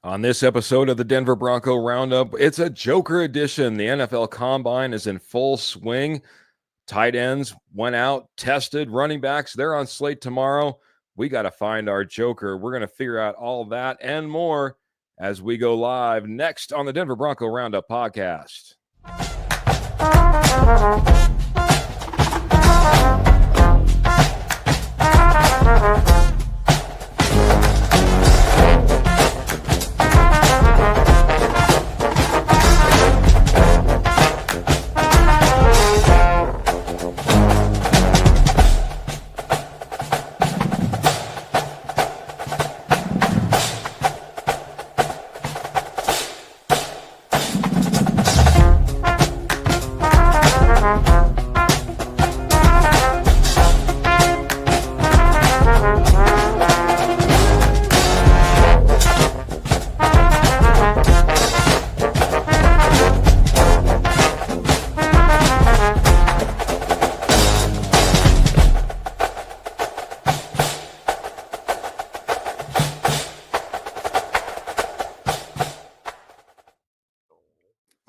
On this episode of the Denver Bronco Roundup, it's a Joker edition. The NFL Combine is in full swing. Tight ends went out, tested. Running backs, they're on slate tomorrow. We got to find our Joker. We're going to figure out all that and more as we go live next on the Denver Bronco Roundup podcast.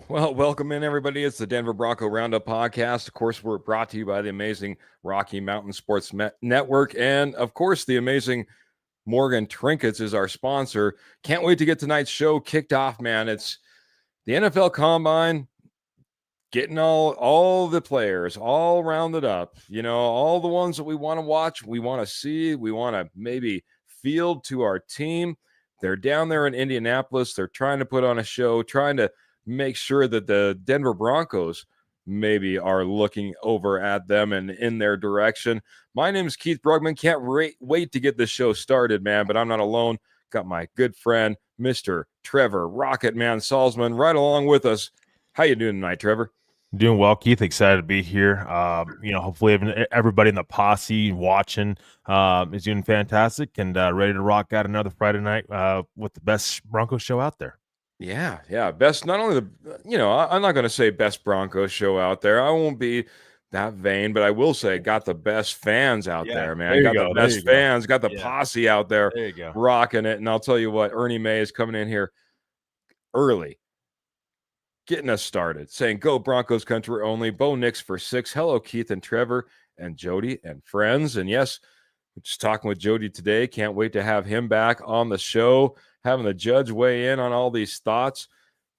Well, welcome in, everybody. It's the Denver Bronco Roundup podcast. Of course, we're brought to you by the amazing Rocky Mountain Sports Network. And, of course, the amazing Morgan Trinkets is our sponsor. Can't wait to get tonight's show kicked off, man. It's the NFL Combine, getting all the players all rounded up. You know, all the ones that we want to watch, we want to see, we want to maybe field to our team. They're down there in Indianapolis. They're trying to put on a show, trying to make sure that the Denver Broncos maybe are looking over at them and in their direction. My name is Keith Brugman. Can't wait to get this show started, man, but I'm not alone. Got my good friend, Mr. Trevor Rocket Man Salzman, right along with us. How you doing tonight, Trevor? Doing well, Keith. Excited to be here. Hopefully everybody in the posse watching is doing fantastic and ready to rock out another Friday night with the best Bronco show out there. Yeah. Best, not only I'm not going to say best Broncos show out there. I won't be that vain, but I will say got the best fans out there, man. Got the best fans, got the posse out there rocking it. And I'll tell you what, Ernie May is coming in here early, getting us started, saying go Broncos country only. Bo Nix for 6. Hello, Keith and Trevor and Jody and friends. And yes, we're just talking with Jody today. Can't wait to have him back on the show, having the judge weigh in on all these thoughts.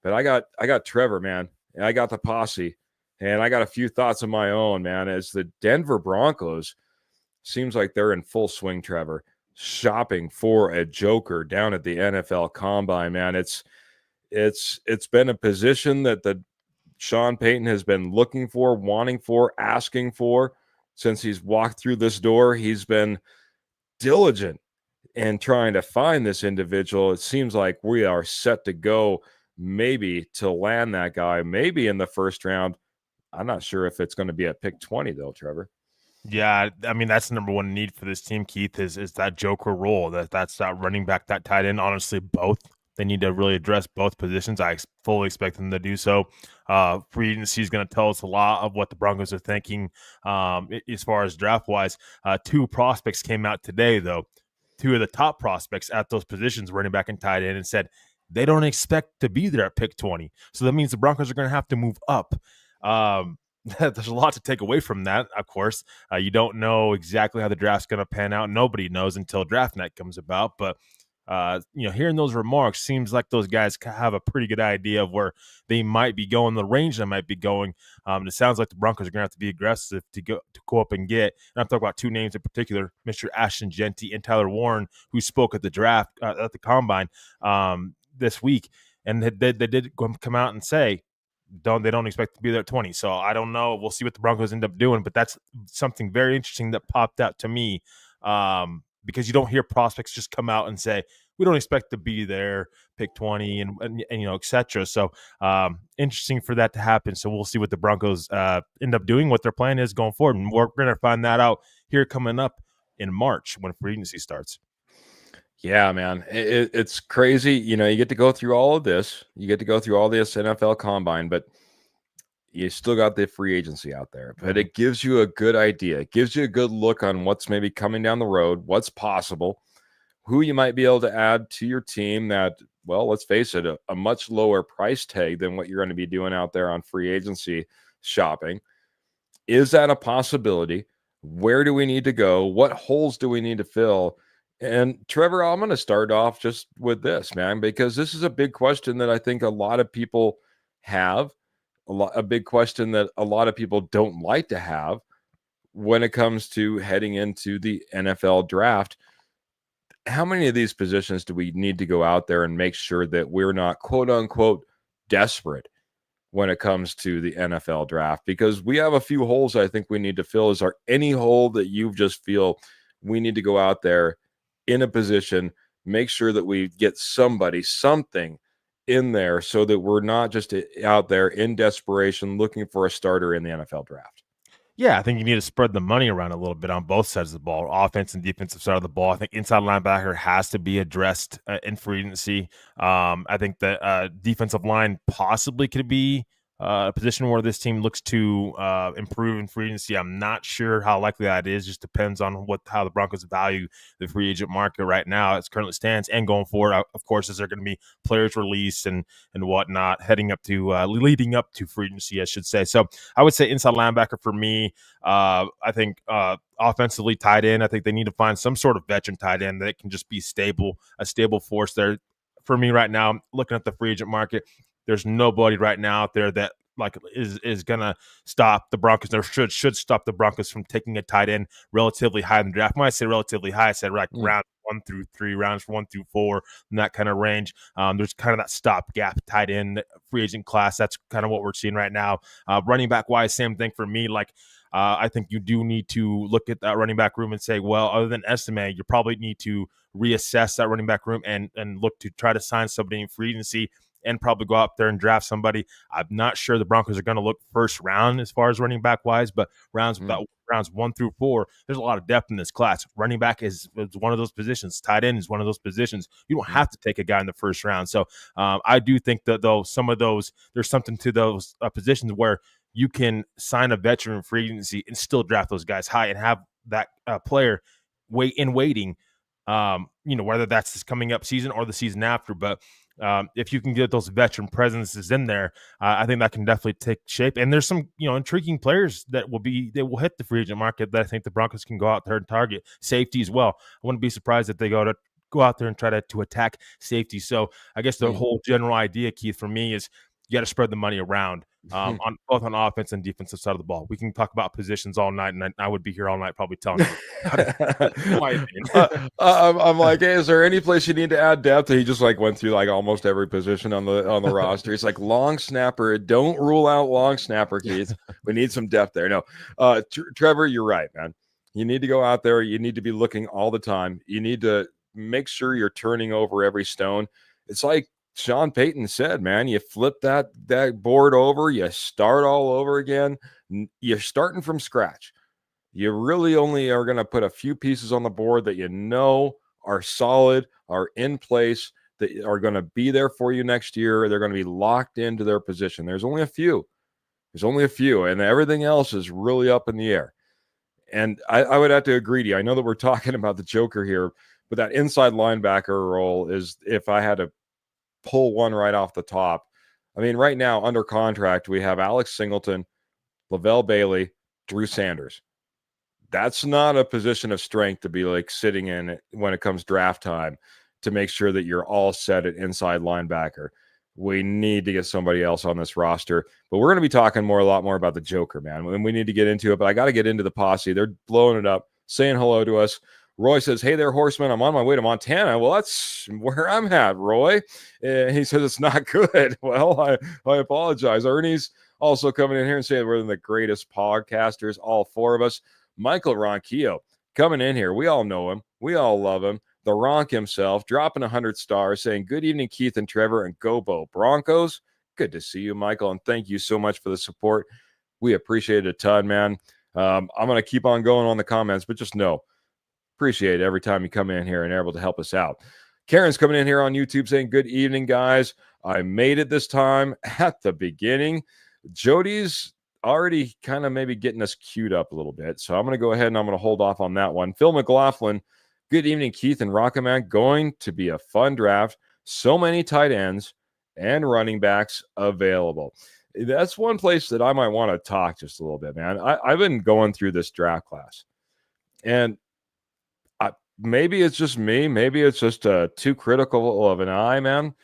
But I got Trevor, man, and I got the posse, and I got a few thoughts of my own, man, as the Denver Broncos seems like they're in full swing, Trevor, shopping for a Joker down at the NFL Combine, man. It's been a position that the Sean Payton has been looking for, wanting for, asking for since he's walked through this door. He's been diligent in trying to find this individual. It seems like we are set to go maybe to land that guy, maybe in the first round. I'm not sure if it's going to be at pick 20, though, Trevor. Yeah, I mean, that's the number one need for this team, Keith, is that Joker role. That's that running back, that tight end. Honestly, both. They need to really address both positions. I fully expect them to do so. Free agency is going to tell us a lot of what the Broncos are thinking as far as draft-wise. 2 prospects came out today, though. 2 of the top prospects at those positions, running back and tight end, and said they don't expect to be there at pick 20. So that means the Broncos are going to have to move up. There's a lot to take away from that, of course. You don't know exactly how the draft's going to pan out. Nobody knows until draft night comes about, but hearing those remarks seems like those guys have a pretty good idea of where they might be going, the range they might be going. It sounds like the Broncos are going to have to be aggressive to go up and get. And I'm talking about 2 names in particular, Mr. Ashton Jeanty and Tyler Warren, who spoke at the draft at the Combine this week, and they did come out and say they don't expect to be there at 20. So I don't know. We'll see what the Broncos end up doing, but that's something very interesting that popped out to me. Because you don't hear prospects just come out and say, we don't expect to be there, pick 20 and et cetera. So interesting for that to happen. So we'll see what the Broncos end up doing, what their plan is going forward. And we're going to find that out here coming up in March when free agency starts. Yeah, man, it's crazy. You get to go through all of this. You get to go through all this NFL Combine, but you still got the free agency out there. But it gives you a good idea. It gives you a good look on what's maybe coming down the road, what's possible, who you might be able to add to your team that well, let's face it, a much lower price tag than what you're going to be doing out there on free agency shopping. Is that a possibility? Where do we need to go? What holes do we need to fill? And Trevor, I'm going to start off just with this, man, because this is a big question that I think a lot of people have, a big question that a lot of people don't like to have when it comes to heading into the NFL draft. How many of these positions do we need to go out there and make sure that we're not, quote unquote, desperate when it comes to the NFL draft? Because we have a few holes I think we need to fill. Is there any hole that you just feel we need to go out there in a position, make sure that we get something in there so that we're not just out there in desperation looking for a starter in the NFL draft? Yeah, I think you need to spread the money around a little bit on both sides of the ball, offense and defensive side of the ball. I think inside linebacker has to be addressed in free agency. I think the defensive line possibly could be a position where this team looks to improve in free agency. I'm not sure how likely that is. Just depends on how the Broncos value the free agent market right now as currently stands and going forward. Of course, is there going to be players released and whatnot leading up to free agency, I should say. So I would say inside linebacker for me. I think offensively tight end, I think they need to find some sort of veteran tight end that can just be a stable force there. For me right now, looking at the free agent market, there's nobody right now out there that is gonna stop the Broncos or should stop the Broncos from taking a tight end relatively high in the draft. When I say relatively high, I said round 1 through 3, rounds 1 through 4, in that kind of range. There's kind of that stopgap tight end free agent class. That's kind of what we're seeing right now. Running back wise, same thing for me. I think you do need to look at that running back room and say, well, other than Estime, you probably need to reassess that running back room and look to try to sign somebody in free agency and probably go out there and draft somebody. I'm not sure the Broncos are going to look first round as far as running back wise, but rounds 1 through 4, there's a lot of depth in this class. Running back is one of those positions. Tight end is one of those positions. You don't have to take a guy in the first round. So I do think that though some of those, there's something to those positions where you can sign a veteran free agency and still draft those guys high and have that player waiting. Whether that's this coming up season or the season after, but if you can get those veteran presences in there, I think that can definitely take shape. And there's some, intriguing players that will hit the free agent market that I think the Broncos can go out there and target. Safety as well. I wouldn't be surprised if they go out there and try to attack safety. So I guess the whole general idea, Keith, for me is you got to spread the money around on both on offense and defensive side of the ball. We can talk about positions all night, and I would be here all night probably telling you. I'm like, hey, is there any place you need to add depth? And he just went through almost every position on the roster. He's like, long snapper, don't rule out long snapper, Keith. We need some depth there. No, Trevor, you're right, man. You need to go out there. You need to be looking all the time. You need to make sure you're turning over every stone. It's like Sean Payton said, man, you flip that board over, you start all over again. You're starting from scratch. You really only are going to put a few pieces on the board that are solid, are in place, that are going to be there for you next year. They're going to be locked into their position. There's only a few, and everything else is really up in the air. And I would have to agree to you. I know that we're talking about the Joker here, but that inside linebacker role is, if I had to pull one right off the top. I mean, right now under contract, we have Alex Singleton, Lavelle Bailey, Drew Sanders. That's not a position of strength to be sitting in when it comes draft time to make sure that you're all set at inside linebacker. We need to get somebody else on this roster, but we're going to be talking a lot more about the Joker, man, and we need to get into it, but I got to get into the posse. They're blowing it up, saying hello to us. Roy says, hey there, horseman. I'm on my way to Montana. Well, that's where I'm at, Roy. He says it's not good. Well, I apologize. Ernie's also coming in here and saying we're the greatest podcasters, all four of us. Michael Ronquillo coming in here. We all know him. We all love him. The Ronk himself, dropping 100 stars, saying, good evening, Keith and Trevor, and go Bo Broncos. Good to see you, Michael, and thank you so much for the support. We appreciate it a ton, man. I'm going to keep on going on the comments, but just know, appreciate it every time you come in here and are able to help us out. Karen's coming in here on YouTube saying, good evening, guys. I made it this time at the beginning. Jody's already kind of maybe getting us queued up a little bit, so I'm going to go ahead and I'm going to hold off on that one. Phil McLaughlin, good evening, Keith and Rockaman. Going to be a fun draft. so many tight ends and running backs available. That's one place that I might want to talk just a little bit, man. I've been going through this draft class, and maybe it's just me. Maybe it's just too critical of an eye, man.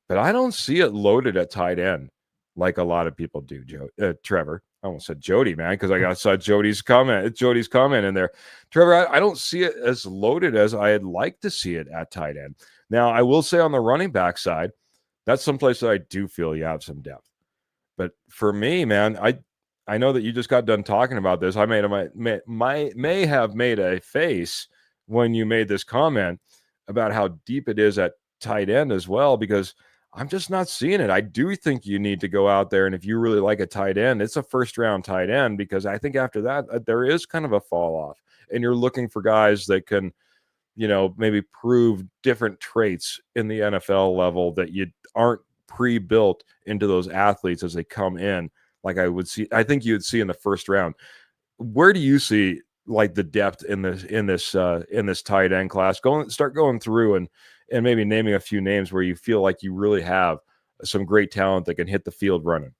But I don't see it loaded at tight end like a lot of people do, Trevor. I almost said Jody, man, because I saw Jody's comment in there. Trevor, I don't see it as loaded as I'd like to see it at tight end. Now, I will say on the running back side, that's someplace that I do feel you have some depth. But for me, man, I know that you just got done talking about this. I may have made a face when you made this comment about how deep it is at tight end as well, because I'm just not seeing it. I do think you need to go out there, and if you really like a tight end, it's a first-round tight end, because I think after that, there is kind of a fall-off, and you're looking for guys that can, maybe prove different traits in the NFL level that you aren't pre-built into those athletes as they come in, like I think you would see in the first round. Where do you see like the depth in this tight end class? Start going through and maybe naming a few names where you feel like you really have some great talent that can hit the field running.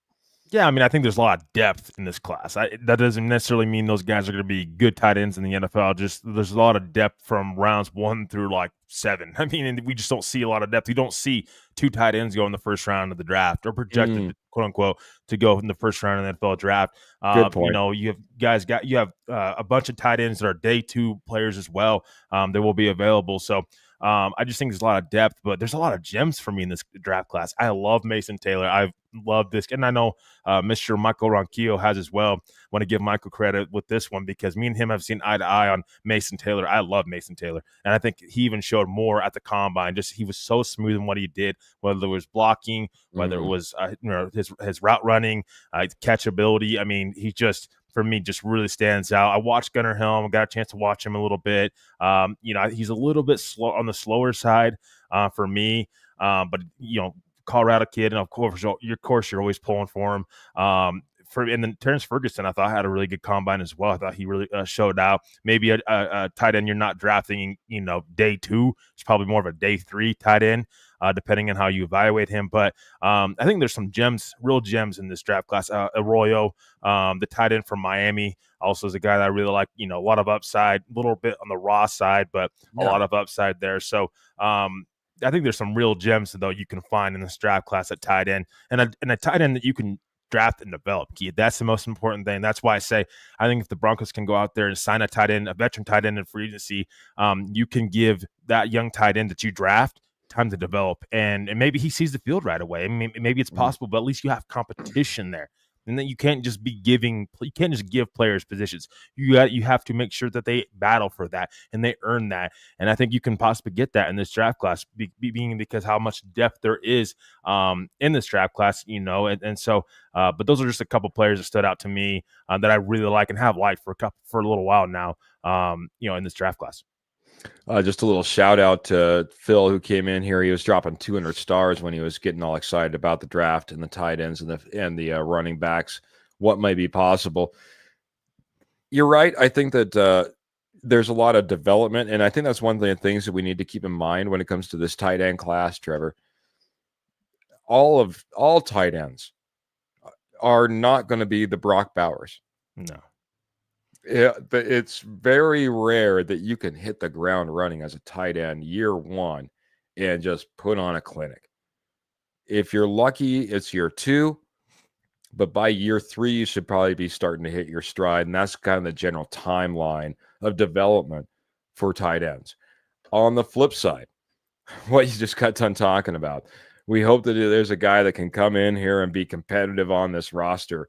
Yeah, I mean, I think there's a lot of depth in this class. That doesn't necessarily mean those guys are going to be good tight ends in the NFL. Just there's a lot of depth from rounds 1 through like 7. I mean, we just don't see a lot of depth. We don't see 2 tight ends go in the first round of the draft, or projected, quote unquote, to go in the first round of the NFL draft. Good point. You have a bunch of tight ends that are day 2 players as well. That will be available. So I just think there's a lot of depth, but there's a lot of gems for me in this draft class. I love Mason Taylor. I've loved this, and I know Mr. Michael Ronquillo has as well. Want to give Michael credit with this one, because me and him have seen eye to eye on Mason Taylor. I love Mason Taylor, and I think he even showed more at the combine. Just he was so smooth in what he did, whether it was blocking, whether it was his route running, catchability. I mean, he just, for me, just really stands out. I watched Gunnar Helm, got a chance to watch him a little bit. He's a little bit slow on the slower side for me, but Colorado kid, and of course you're always pulling for him. And then Terrence Ferguson, I thought, had a really good combine as well. I thought he really showed out. Maybe a tight end you're not drafting, day 2. It's probably more of a day 3 tight end, depending on how you evaluate him. But I think there's some real gems in this draft class. Arroyo, the tight end from Miami, also is a guy that I really like. A lot of upside, a little bit on the raw side, but a lot of upside there. So I think there's some real gems, though, you can find in this draft class at tight end, and a tight end that you can draft and develop. That's the most important thing. That's why I say I think if the Broncos can go out there and sign a tight end, a veteran tight end in free agency, you can give that young tight end that you draft time to develop, and maybe he sees the field right away. I mean, maybe it's possible, but at least you have competition there. And then you can't just give players positions. You have to make sure that they battle for that and they earn that. And I think you can possibly get that in this draft class, being because how much depth there is in this draft class, so. But those are just a couple players that stood out to me that I really like and have liked for a little while now. In this draft class. Just a little shout out to Phil, who came in here. He was dropping 200 stars when he was getting all excited about the draft and the tight ends and the running backs, what might be possible. You're right. I think that there's a lot of development, and I think that's one of the things that we need to keep in mind when it comes to this tight end class, Trevor. All tight ends are not going to be the Brock Bowers. No. Yeah, but it's very rare that you can hit the ground running as a tight end year 1 and just put on a clinic. If you're lucky, it's year 2, but by year 3, you should probably be starting to hit your stride, and that's kind of the general timeline of development for tight ends. On the flip side, what you just got done talking about, we hope that there's a guy that can come in here and be competitive on this roster,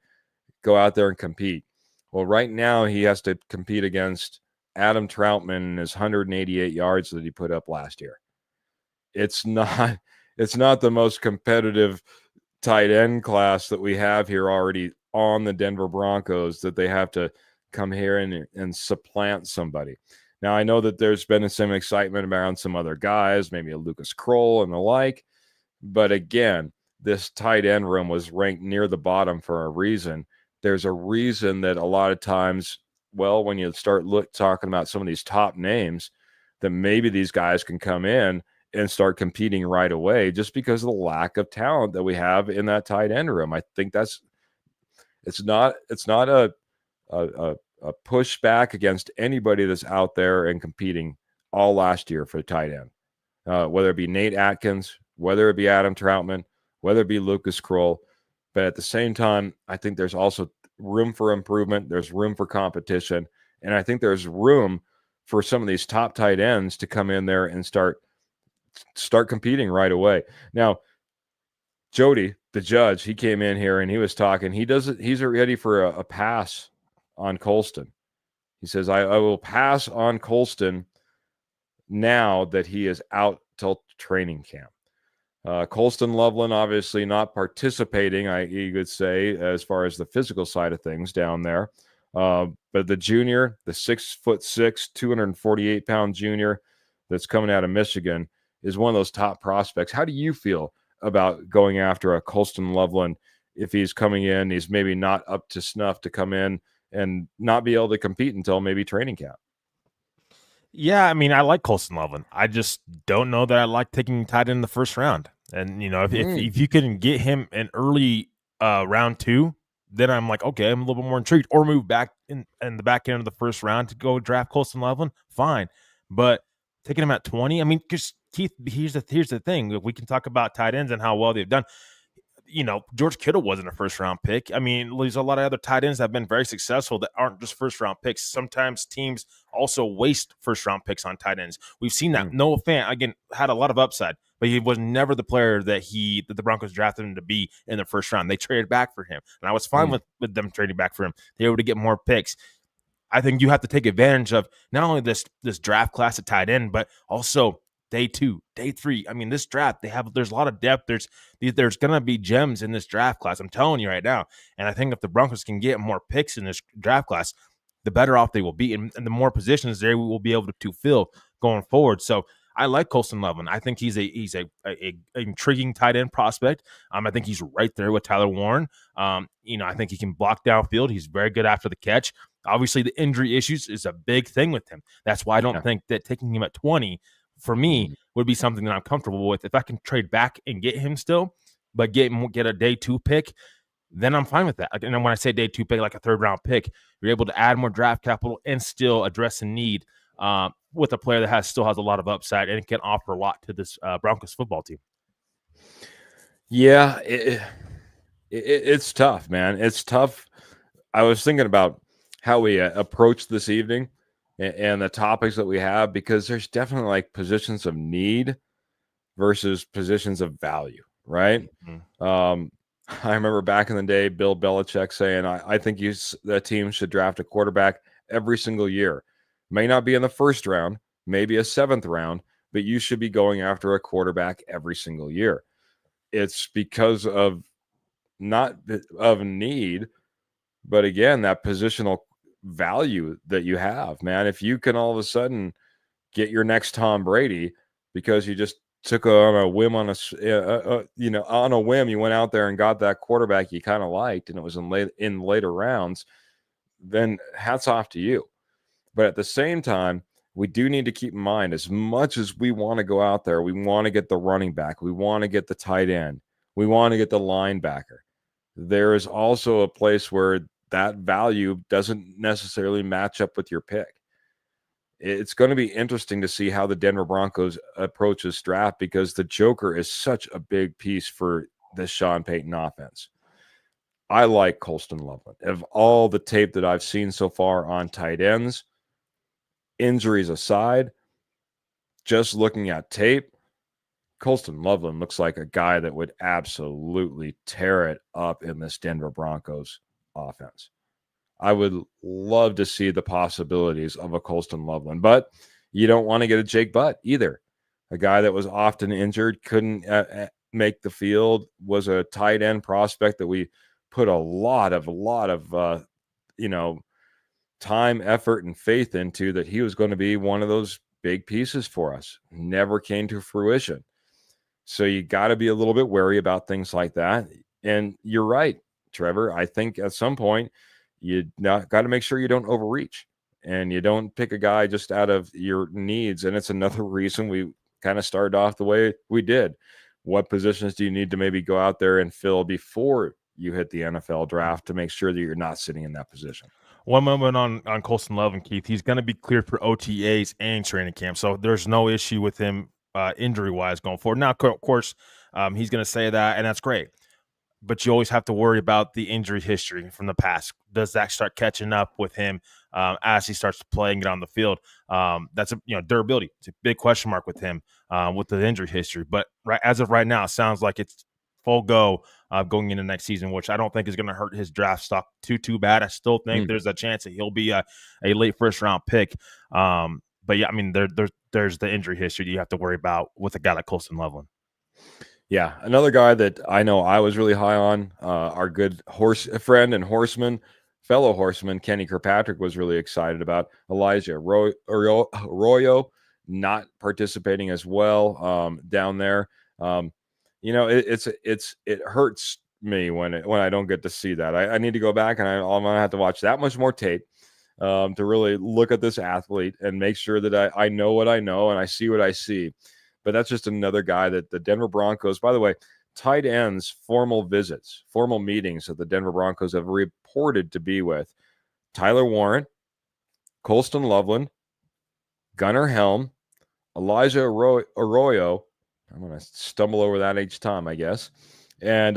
go out there and compete. Well, right now he has to compete against Adam Troutman and his 188 yards that he put up last year. It's not the most competitive tight end class that we have here already on the Denver Broncos, that they have to come here and supplant somebody. Now, I know that there's been some excitement around some other guys, maybe a Lucas Kroll and the like, but again, this tight end room was ranked near the bottom for a reason. There's a reason that a lot of times, well, when you start talking about some of these top names, that maybe these guys can come in and start competing right away just because of the lack of talent that we have in that tight end room. I think it's not a pushback against anybody that's out there and competing all last year for the tight end, whether it be Nate Atkins, whether it be Adam Troutman, whether it be Lucas Kroll. But at the same time, I think there's also room for improvement. There's room for competition. And I think there's room for some of these top tight ends to come in there and start competing right away. Now, Jody, the judge, he came in here and he was talking. He's ready for a pass on Colston. He says, I will pass on Colston now that he is out till training camp. Colston Loveland obviously not participating, you could say, as far as the physical side of things down there. But the junior, the 6'6", 248-pound junior that's coming out of Michigan, is one of those top prospects. How do you feel about going after a Colston Loveland if he's coming in, he's maybe not up to snuff to come in and not be able to compete until maybe training camp? Yeah, I mean, I like Colston Loveland. I just don't know that I like taking tight end in the first round. And, if you can get him an early round 2, then I'm like, okay, I'm a little bit more intrigued. Or move back in the back end of the first round to go draft Colston Loveland, fine. But taking him at 20, I mean, because Keith, here's the thing. We can talk about tight ends and how well they've done. George Kittle wasn't a first-round pick. I mean, there's a lot of other tight ends that have been very successful that aren't just first-round picks. Sometimes teams also waste first-round picks on tight ends. We've seen that. Noah Fant, again, had a lot of upside, but he was never the player that the Broncos drafted him to be in the first round. They traded back for him, and I was fine with them trading back for him. They were able to get more picks. I think you have to take advantage of not only this draft class at tight end, but also day 2, day 3. I mean, this draft, there's a lot of depth. There's going to be gems in this draft class. I'm telling you right now. And I think if the Broncos can get more picks in this draft class, the better off they will be. And the more positions they will be able to fill going forward. So I like Colston Loveland. I think he's a intriguing tight end prospect. I think he's right there with Tyler Warren. I think he can block downfield. He's very good after the catch. Obviously, the injury issues is a big thing with him. That's why I don't think that taking him at 20 for me would be something that I'm comfortable with. If I can trade back and get him still, but get a day 2 pick, then I'm fine with that. And then when I say day 2 pick, like a 3rd round pick, you're able to add more draft capital and still address a need with a player that still has a lot of upside and can offer a lot to this Broncos football team. Yeah, it's tough, man. It's tough. I was thinking about how we approach this evening and the topics that we have, because there's definitely like positions of need versus positions of value, right? I remember back in the day, Bill Belichick saying, I think the team should draft a quarterback every single year. May not be in the first round, maybe a 7th round, but you should be going after a quarterback every single year. It's because of not of need, but again, that positional value that you have, man. If you can all of a sudden get your next Tom Brady because you just took on a whim on a whim, you went out there and got that quarterback you kind of liked, and it was in later rounds, then hats off to you. But at the same time, we do need to keep in mind, as much as we want to go out there, we want to get the running back, we want to get the tight end, we want to get the linebacker. There is also a place where that value doesn't necessarily match up with your pick. It's going to be interesting to see how the Denver Broncos approach this draft, because the Joker is such a big piece for this Sean Payton offense. I like Colston Loveland. Of all the tape that I've seen so far on tight ends, injuries aside, just looking at tape, Colston Loveland looks like a guy that would absolutely tear it up in this Denver Broncos offense. I would love to see the possibilities of a Colston Loveland, but you don't want to get a Jake Butt either. A guy that was often injured, couldn't make the field, was a tight end prospect that we put a lot of time, effort, and faith into, that he was going to be one of those big pieces for us. Never came to fruition. So you got to be a little bit wary about things like that. And you're right, Trevor. I think at some point you got to make sure you don't overreach and you don't pick a guy just out of your needs. And it's another reason we kind of started off the way we did. What positions do you need to maybe go out there and fill before you hit the NFL draft to make sure that you're not sitting in that position? One moment on Colston Love and Keith, he's going to be cleared for OTAs and training camp, so there's no issue with him injury-wise going forward. Now, of course, he's going to say that, and that's great. But you always have to worry about the injury history from the past. Does that start catching up with him as he starts to play and get on the field? That's durability. It's a big question mark with him with the injury history. But as of right now, it sounds like it's full go going into next season, which I don't think is going to hurt his draft stock too bad. I still think there's a chance that he'll be a late first round pick. But yeah, I mean, there's the injury history you have to worry about with a guy like Colston Loveland. Yeah, another guy that I know I was really high on, our good horse friend and fellow horseman, Kenny Kirkpatrick, was really excited about. Elijah Arroyo not participating as well down there. It hurts me when I don't get to see that. I need to go back and I'm going to have to watch that much more tape to really look at this athlete and make sure that I know what I know and I see what I see. But that's just another guy that the Denver Broncos, by the way, tight ends, formal meetings that the Denver Broncos have reported to be with Tyler Warren, Colston Loveland, Gunnar Helm, Elijah Arroyo. I'm going to stumble over that each time, I guess. And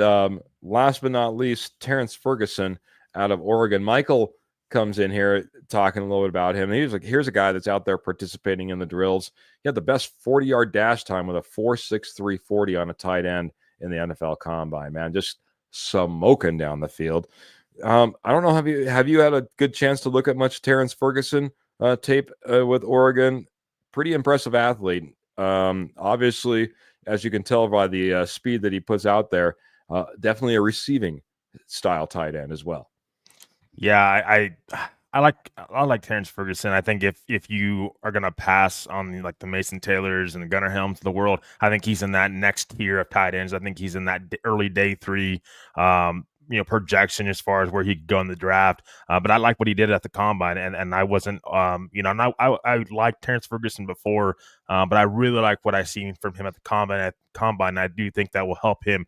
last but not least, Terrence Ferguson out of Oregon. Michael comes in here talking a little bit about him. And he was like, here's a guy that's out there participating in the drills. He had the best 40-yard dash time with a 4.63 40 on a tight end in the NFL Combine, man. Just smoking down the field. I don't know, have you had a good chance to look at much Terrence Ferguson tape with Oregon? Pretty impressive athlete. Obviously, as you can tell by the speed that he puts out there, definitely a receiving style tight end as well. Yeah, I like Terrence Ferguson. I think if you are gonna pass on like the Mason Taylors and the Gunnar Helms of the world, I think he's in that next tier of tight ends. I think he's in that early day 3 projection as far as where he could go in the draft. But I like what he did at the Combine, and I wasn't and I liked Terrence Ferguson before, but I really like what I seen from him at the Combine. I do think that will help him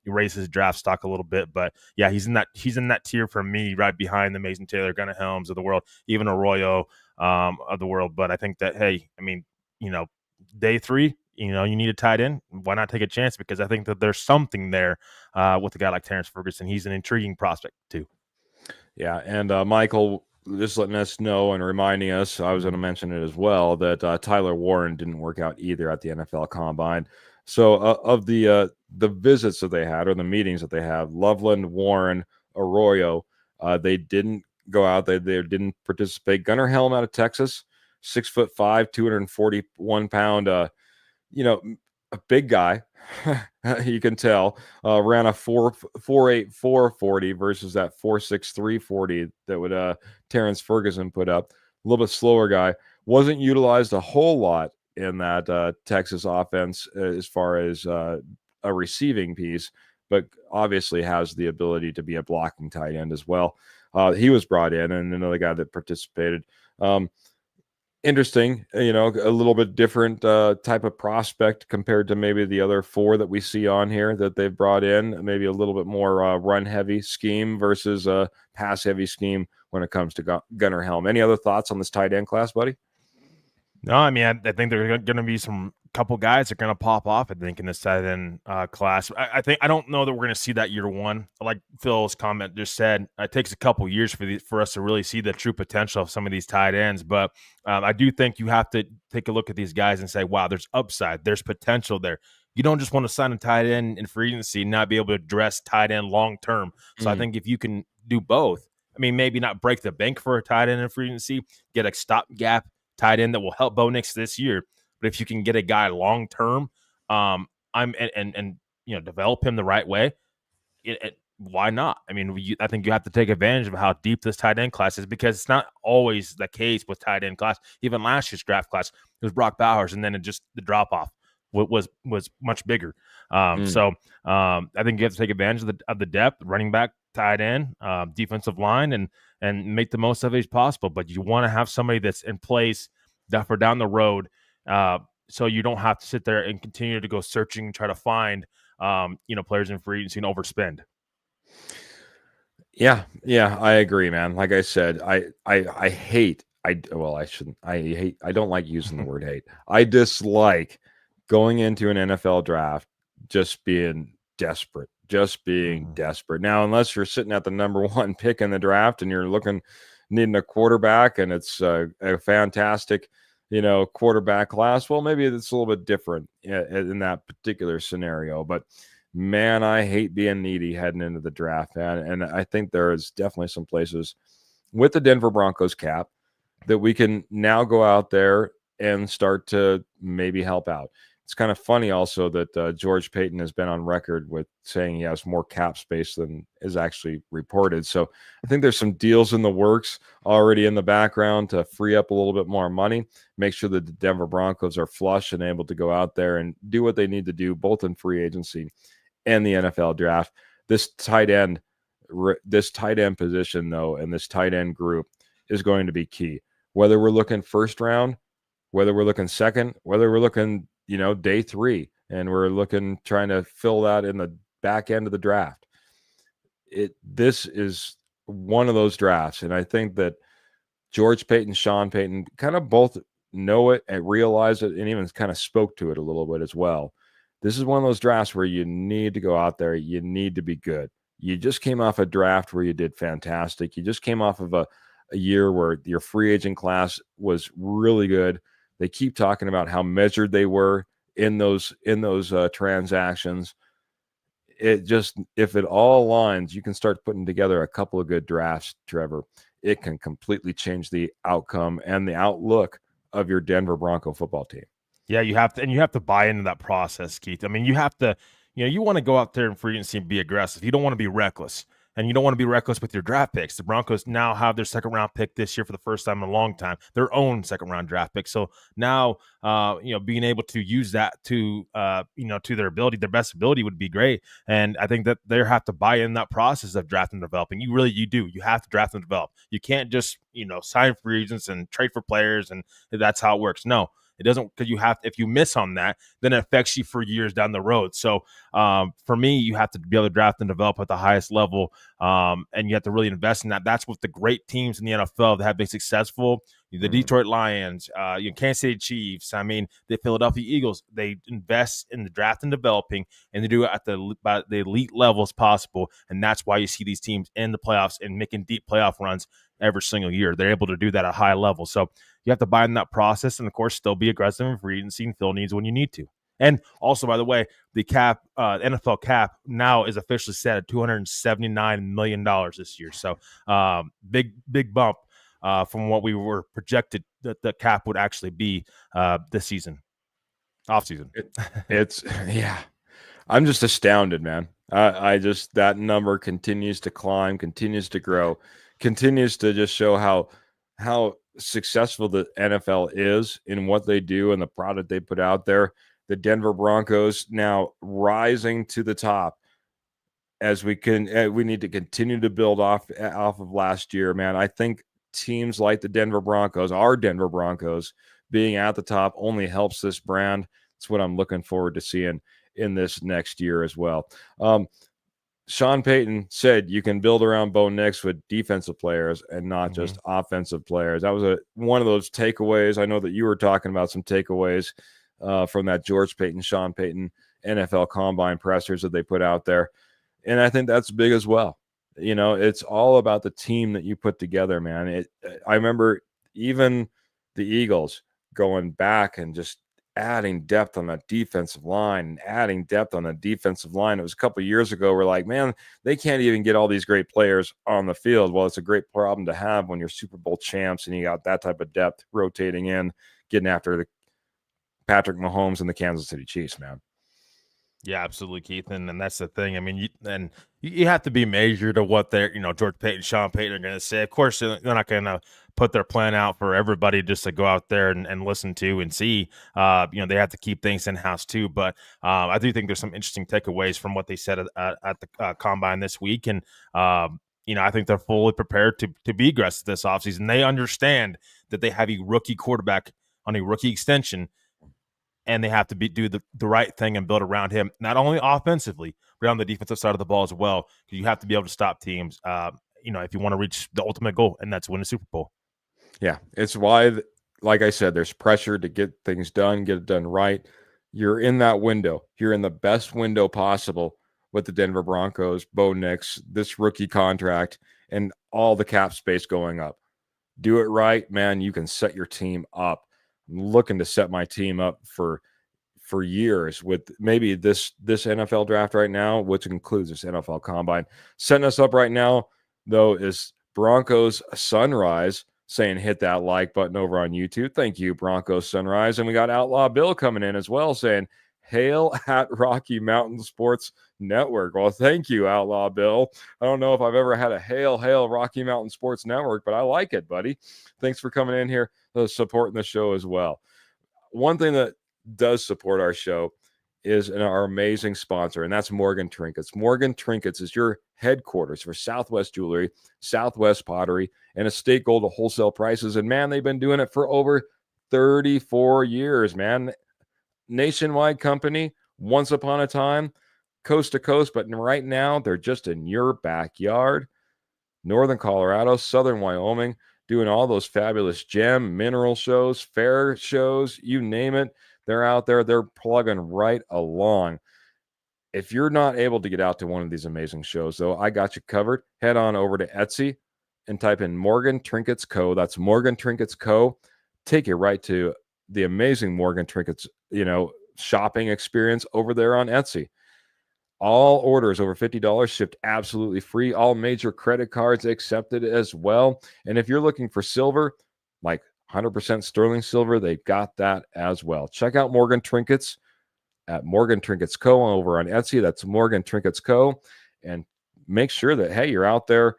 raise his draft stock a little bit. But yeah, he's in that tier for me, right behind the Mason Taylor, Gunnar Helms of the world, even Arroyo of the world. But I think that, hey, I mean, day 3, you need a tight end. Why not take a chance? Because I think that there's something there with a guy like Terrence Ferguson. He's an intriguing prospect too. Yeah, and Michael, just letting us know and reminding us, I was going to mention it as well, that Tyler Warren didn't work out either at the NFL Combine. So of the visits that they had or the meetings that they have, Loveland, Warren, Arroyo, they didn't go out. They didn't participate. Gunnar Helm out of Texas, 6'5", 241 pound. A big guy, you can tell, ran a 4.84 40 versus that 4.63 40 that would Terrence Ferguson put up. A little bit slower guy. Wasn't utilized a whole lot in that Texas offense as far as a receiving piece, but obviously has the ability to be a blocking tight end as well. He was brought in, and another guy that participated. Interesting, a little bit different type of prospect compared to maybe the other 4 that we see on here that they've brought in. Maybe a little bit more run-heavy scheme versus a pass-heavy scheme when it comes to Gunnar Helm. Any other thoughts on this tight end class, buddy? No, I mean, I think there are going to be some couple guys that are going to pop off, I think, in this tight end class. I don't know that we're going to see that year 1. Like Phil's comment just said, it takes a couple years for us to really see the true potential of some of these tight ends. But I do think you have to take a look at these guys and say, wow, there's upside. There's potential there. You don't just want to sign a tight end in free agency and not be able to address tight end long term. So I think if you can do both, I mean, maybe not break the bank for a tight end in free agency, get a stopgap tight end that will help Bo Nix this year. But if you can get a guy long term, develop him the right way, why not? I mean, I think you have to take advantage of how deep this tight end class is, because it's not always the case with tight end class. Even last year's draft class, it was Brock Bowers, and then the drop off was much bigger. So I think you have to take advantage of the depth, running back, tight end, defensive line, and make the most of it as possible. But you want to have somebody that's in place that for down the road, so you don't have to sit there and continue to go searching and try to find, players in free agency and overspend. Yeah, I agree, man. Like I said, I hate. I shouldn't. I don't like using the word hate. I dislike going into an NFL draft just being desperate, Now, unless you're sitting at the number 1 pick in the draft and you're needing a quarterback, and it's a fantastic, quarterback class, well, maybe it's a little bit different in that particular scenario. But man, I hate being needy heading into the draft, man. And I think there is definitely some places with the Denver Broncos cap that we can now go out there and start to maybe help out. It's kind of funny also that George Paton has been on record with saying he has more cap space than is actually reported. So I think there's some deals in the works already in the background to free up a little bit more money, make sure that the Denver Broncos are flush and able to go out there and do what they need to do, both in free agency and the NFL draft. This tight end position, though, and this tight end group is going to be key. Whether we're looking first round, whether we're looking second, whether we're looking, day 3, and we're trying to fill that in the back end of the draft. This is one of those drafts, and I think that George Paton, Sean Payton kind of both know it and realize it, and even kind of spoke to it a little bit as well. This is one of those drafts where you need to go out there. You need to be good. You just came off a draft where you did fantastic. You just came off of a year where your free agent class was really good. They keep talking about how measured they were in those transactions. If it all aligns, you can start putting together a couple of good drafts, Trevor. It can completely change the outcome and the outlook of your Denver Bronco football team. Yeah, you have to buy into that process, Keith. I mean, you have to, you want to go out there in free agency and be aggressive. You don't want to be reckless, and you don't want to be reckless with your draft picks. The Broncos now have their second round pick this year for the first time in a long time, their own second round draft pick. So now, being able to use that to their ability, their best ability would be great. And I think that they have to buy in that process of drafting and developing. You do. You have to draft and develop. You can't just, sign free agents and trade for players, and that's how it works. No. It doesn't, because if you miss on that, then it affects you for years down the road. So for me, you have to be able to draft and develop at the highest level, and you have to really invest in that. That's what the great teams in the NFL that have been successful, the Detroit Lions, Kansas City Chiefs, the Philadelphia Eagles, they invest in the draft and developing, and they do it at the elite levels possible. And that's why you see these teams in the playoffs and making deep playoff runs every single year. They're able to do that at a high level. So you have to buy in that process, and of course, still be aggressive in free agency and fill needs when you need to. And also, by the way, the cap, NFL cap now is officially set at $279 million this year. So big bump from what we were projected that the cap would actually be this season, off season. Yeah. I'm just astounded, man. That number continues to climb, continues to grow, continues to just show how successful the NFL is in what they do and the product they put out there. The Denver Broncos now rising to the top as we need to continue to build off of last year, man. I think teams like the Denver Broncos, our Denver Broncos, being at the top only helps this brand. It's what I'm looking forward to seeing in this next year as well. Sean Payton said you can build around Bo Nix with defensive players and not just offensive players. That was one of those takeaways. I know that you were talking about some takeaways from that George Payton, Sean Payton NFL Combine pressers that they put out there. And I think that's big as well. It's all about the team that you put together, man. I remember even the Eagles going back and just adding depth on that defensive line. It was a couple of years ago. We're like, man, they can't even get all these great players on the field. Well, it's a great problem to have when you're Super Bowl champs and you got that type of depth rotating in, getting after the Patrick Mahomes and the Kansas City Chiefs, man. Yeah, absolutely, Keith. And that's the thing. I mean, you have to be measured to what they're, George Payton, Sean Payton are going to say. Of course, they're not going to put their plan out for everybody just to go out there and listen to and see. They have to keep things in-house too. But I do think there's some interesting takeaways from what they said at the Combine this week. And, I think they're fully prepared to be aggressive this offseason. They understand that they have a rookie quarterback on a rookie extension, and they have to do the right thing and build around him, not only offensively, but on the defensive side of the ball as well, because you have to be able to stop teams, if you want to reach the ultimate goal, and that's win a Super Bowl. Yeah, it's why, like I said, there's pressure to get things done, get it done right. You're in that window. You're in the best window possible with the Denver Broncos, Bo Nix, this rookie contract, and all the cap space going up. Do it right, man. You can set your team up. I'm looking to set my team up for years with maybe this NFL draft right now, which includes this NFL combine. Setting us up right now, though, is Broncos Sunrise saying hit that like button over on YouTube. Thank you, Broncos Sunrise. And we got Outlaw Bill coming in as well saying, hail at Rocky Mountain Sports Network. Well, thank you, Outlaw Bill. I don't know if I've ever had a hail Rocky Mountain Sports Network, but I like it, buddy. Thanks for coming in here, supporting the show as well. One thing that does support our show is our amazing sponsor, and that's Morgan Trinkets. Morgan Trinkets is your headquarters for Southwest Jewelry, Southwest Pottery, and Estate Gold at wholesale prices. And man, they've been doing it for over 34 years, man. Nationwide company, once upon a time, coast to coast, but right now they're just in your backyard. Northern Colorado, Southern Wyoming, doing all those fabulous gem, mineral shows, fair shows, you name it. They're out there. They're plugging right along. If you're not able to get out to one of these amazing shows, though, I got you covered. Head on over to Etsy and type in Morgan Trinkets Co. That's Morgan Trinkets Co. Take you right to the amazing Morgan Trinkets, shopping experience over there on Etsy. All orders over $50 shipped absolutely free. All major credit cards accepted as well. And if you're looking for silver, like 100% sterling silver, they got that as well. Check out Morgan Trinkets at Morgan Trinkets Co. over on Etsy. That's Morgan Trinkets Co. And make sure that, hey, you're out there,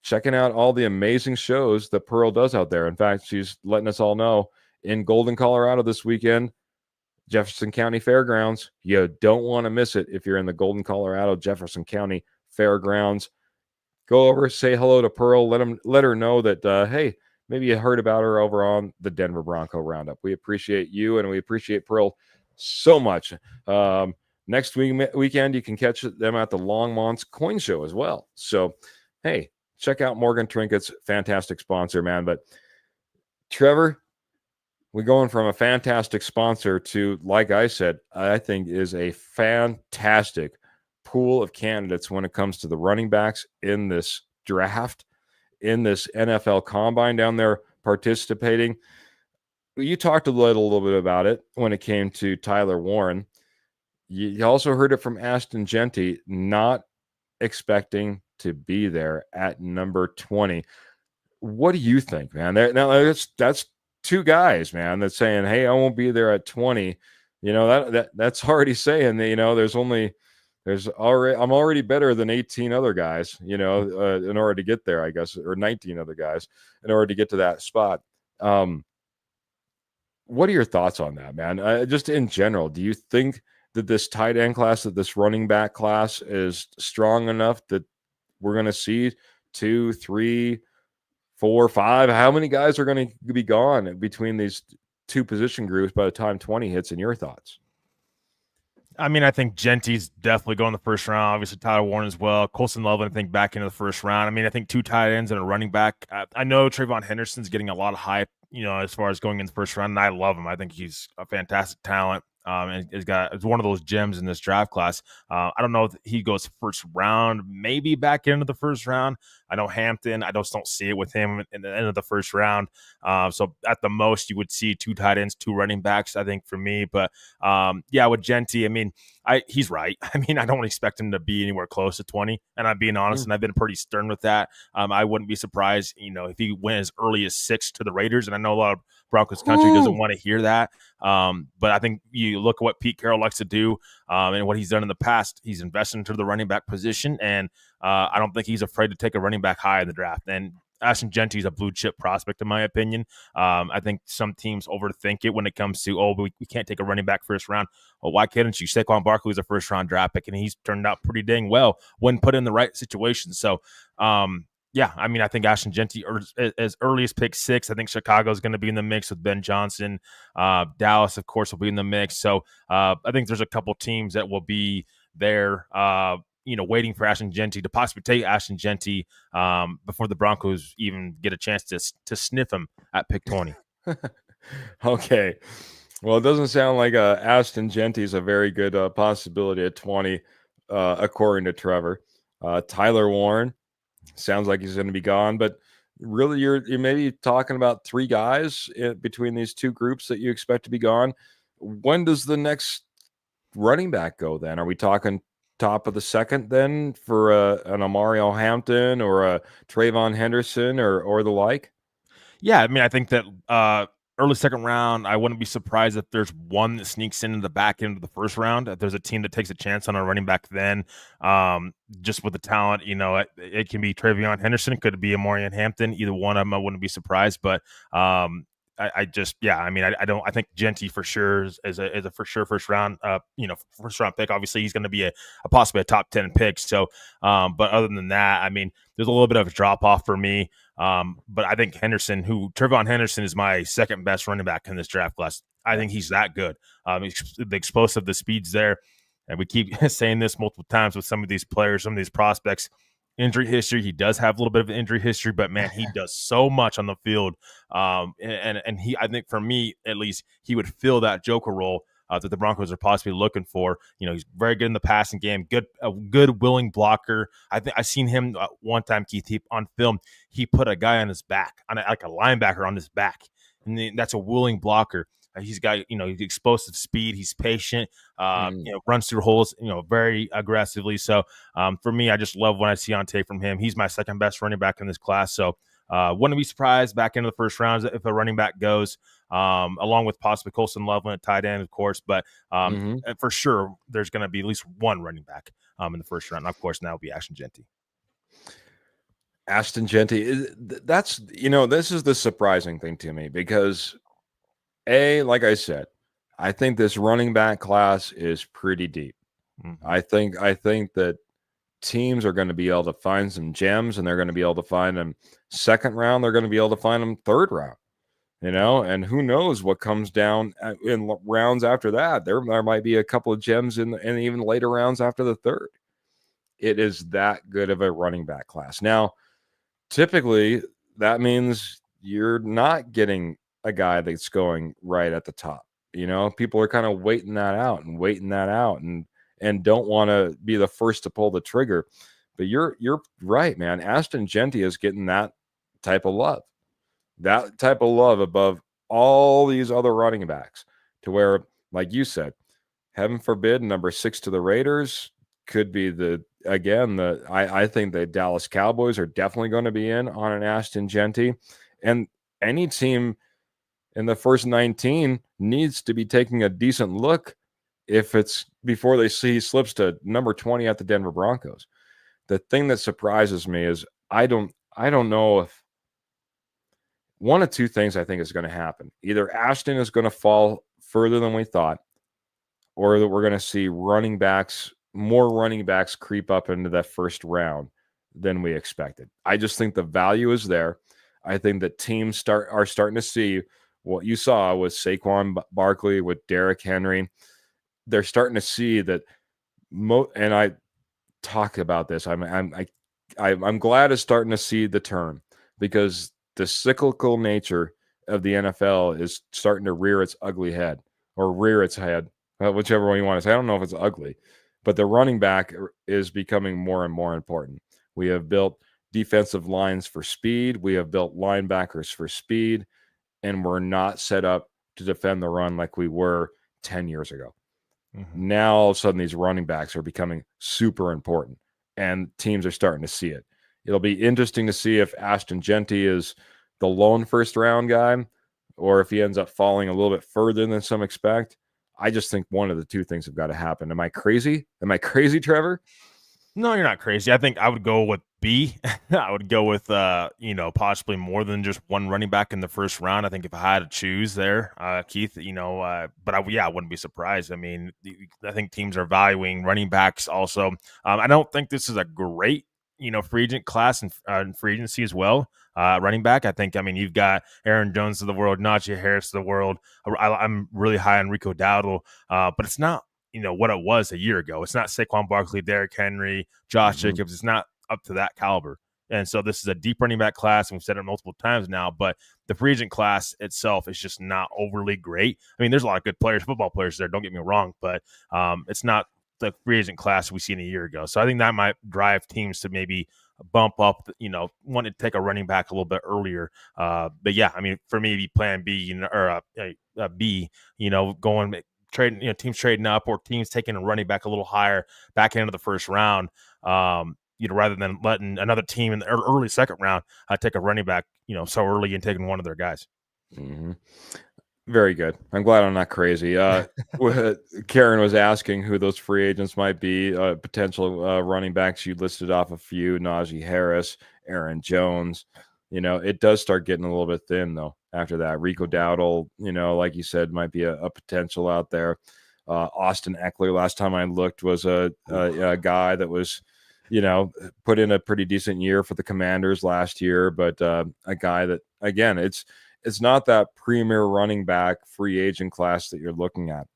checking out all the amazing shows that Pearl does out there. In fact, she's letting us all know in Golden, Colorado this weekend, Jefferson County Fairgrounds. You don't want to miss it if you're in the Golden, Colorado, Jefferson County Fairgrounds. Go over, say hello to Pearl. Let her know that, hey, maybe you heard about her over on the Denver Bronco Roundup. We appreciate you, and we appreciate Pearl so much. Next weekend, you can catch them at the Longmont's Coin Show as well. So, hey, check out Morgan Trinkets. Fantastic sponsor, man. But, Trevor, we're going from a fantastic sponsor to, like I said, I think is a fantastic pool of candidates when it comes to the running backs in this draft, in this NFL combine down there participating. You talked a little bit about it when it came to Tyler Warren. You also heard it from Ashton Jeanty, not expecting to be there at number 20. What do you think, man? Now that's two guys, man, that's saying, hey, I won't be there at 20. That's already saying that, I'm already better than 18 other guys, in order to get there, I guess, or 19 other guys in order to get to that spot. What are your thoughts on that, man? Just in general, do you think that this tight end class, that this running back class is strong enough that we're going to see 2, 3, 4, 5? How many guys are going to be gone between these two position groups by the time 20 hits, in your thoughts? I mean, I think Genty's definitely going the first round. Obviously, Tyler Warren as well. Colson Lovin, I think, back into the first round. I mean, I think two tight ends and a running back. I know Trayvon Henderson's getting a lot of hype, as far as going in the first round, and I love him. I think he's a fantastic talent. And it's one of those gems in this draft class. I don't know if he goes first round, maybe back into the first round. I know Hampton, I just don't see it with him in the end of the first round. So at the most, you would see two tight ends, two running backs, I think, for me. But yeah, with Jeanty, I mean, he's right. I mean, I don't expect him to be anywhere close to 20. And I'm being honest, and I've been pretty stern with that. I wouldn't be surprised, if he went as early as 6 to the Raiders. And I know a lot of Broncos country doesn't want to hear that. But I think you look at what Pete Carroll likes to do and what he's done in the past. He's invested into the running back position, and I don't think he's afraid to take a running back high in the draft. And Ashton Jeanty is a blue chip prospect, in my opinion. I think some teams overthink it when it comes to, we can't take a running back first round. Well, why couldn't you? Saquon Barkley is a first round draft pick, and he's turned out pretty dang well when put in the right situation. So, Yeah, I mean, I think Ashton Jeanty, or as early as pick 6, I think Chicago is going to be in the mix with Ben Johnson. Dallas, of course, will be in the mix. So I think there's a couple teams that will be there, waiting for Ashton Jeanty to possibly take Ashton Jeanty before the Broncos even get a chance to sniff him at pick 20. Okay. Well, it doesn't sound like Ashton Jeanty is a very good possibility at 20, according to Trevor. Tyler Warren sounds like he's going to be gone, but really, you're maybe talking about 3 guys between these 2 groups that you expect to be gone. When does the next running back go then? Are we talking top of the second then for an Amario Hampton or a Trayvon Henderson or the like? Yeah, I mean, I think that early second round, I wouldn't be surprised if there's one that sneaks into the back end of the first round. If there's a team that takes a chance on a running back then, just with the talent, it can be Trayvon Henderson, could be Amorian Hampton. Either one of them, I wouldn't be surprised. But I think Jeanty for sure is a for sure first round pick. Obviously, he's going to be a possibly a top 10 pick. So, but other than that, I mean, there's a little bit of a drop off for me. But I think Trayvon Henderson is my second best running back in this draft class. I think he's that good. The explosive, the speed's there. And we keep saying this multiple times with some of these players, some of these prospects. Injury history, he does have a little bit of injury history, but man, he does so much on the field. And he, I think for me, at least, he would fill that Joker role that the Broncos are possibly looking for. He's very good in the passing game, a good willing blocker. I seen him one time, Keith, on film. He put a guy on his back, like a linebacker on his back, and that's a willing blocker. He's got, explosive speed. He's patient, runs through holes, very aggressively. So for me, I just love when I see on tape from him. He's my second best running back in this class. So wouldn't be surprised back into the first rounds if a running back goes, along with possibly Colson Loveland at tight end, of course. But for sure, there's going to be at least one running back in the first round. And of course, now will be Ashton Jeanty. Ashton Jeanty, that's, this is the surprising thing to me because like I said, I think this running back class is pretty deep. Mm-hmm. I think that teams are going to be able to find some gems, and they're going to be able to find them second round. They're going to be able to find them third round, and who knows what comes down in rounds after that. There might be a couple of gems in even later rounds after the third. It is that good of a running back class. Now, typically that means you're not getting a guy that's going right at the top. People are kind of waiting that out and don't want to be the first to pull the trigger. But you're right, man. Ashton Jeanty is getting that type of love above all these other running backs, to where, like you said, heaven forbid, number 6 to the Raiders could be I think the Dallas Cowboys are definitely going to be in on an Ashton Jeanty, and any team in the first 19 needs to be taking a decent look if it's before they see he slips to number 20 at the Denver Broncos. The thing that surprises me is I don't know if one of two things I think is going to happen. Either Ashton is going to fall further than we thought, or that we're going to see more running backs creep up into that first round than we expected. I just think the value is there. I think that teams are starting to see what you saw with Saquon Barkley, with Derrick Henry. They're starting to see that. And I talk about this. I'm glad it's starting to see the turn, because the cyclical nature of the NFL is starting to rear its ugly head, or rear its head, whichever one you want to say. I don't know if it's ugly, but the running back is becoming more and more important. We have built defensive lines for speed. We have built linebackers for speed, and we're not set up to defend the run like we were 10 years ago. Mm-hmm. Now, all of a sudden, these running backs are becoming super important, and teams are starting to see it. It'll be interesting to see if Ashton Jeanty is the lone first-round guy, or if he ends up falling a little bit further than some expect. I just think one of the two things have got to happen. Am I crazy? Trevor? No, you're not crazy. I think I would go with B. I would go with, possibly more than just one running back in the first round. I think if I had to choose there, Keith, but I wouldn't be surprised. I mean, I think teams are valuing running backs also. I don't think this is a great, free agent class and free agency as well. Running back, I think. I mean, you've got Aaron Jones of the world, Najee Harris of the world. I'm really high on Rico Dowdle, but it's not what it was a year ago. It's not Saquon Barkley, Derrick Henry, Josh Jacobs. It's not up to that caliber. And so this is a deep running back class, and we've said it multiple times now, but the free agent class itself is just not overly great. I mean, there's a lot of good players, football players there, don't get me wrong, but it's not the free agent class we seen a year ago. So I think that might drive teams to maybe bump up, want to take a running back a little bit earlier. But yeah, I mean, for me, plan B, or B, going trading, teams trading up or teams taking a running back a little higher back into the first round. Rather than letting another team in the early second round take a running back, so early and taking one of their guys. Mm-hmm. Very good. I'm glad I'm not crazy. Karen was asking who those free agents might be, potential running backs. You listed off a few: Najee Harris, Aaron Jones. It does start getting a little bit thin, though, after that. Rico Dowdle, like you said, might be a potential out there. Austin Eckler, last time I looked, was a guy that was – put in a pretty decent year for the Commanders last year, but a guy that, again, it's not that premier running back free agent class that you're looking at.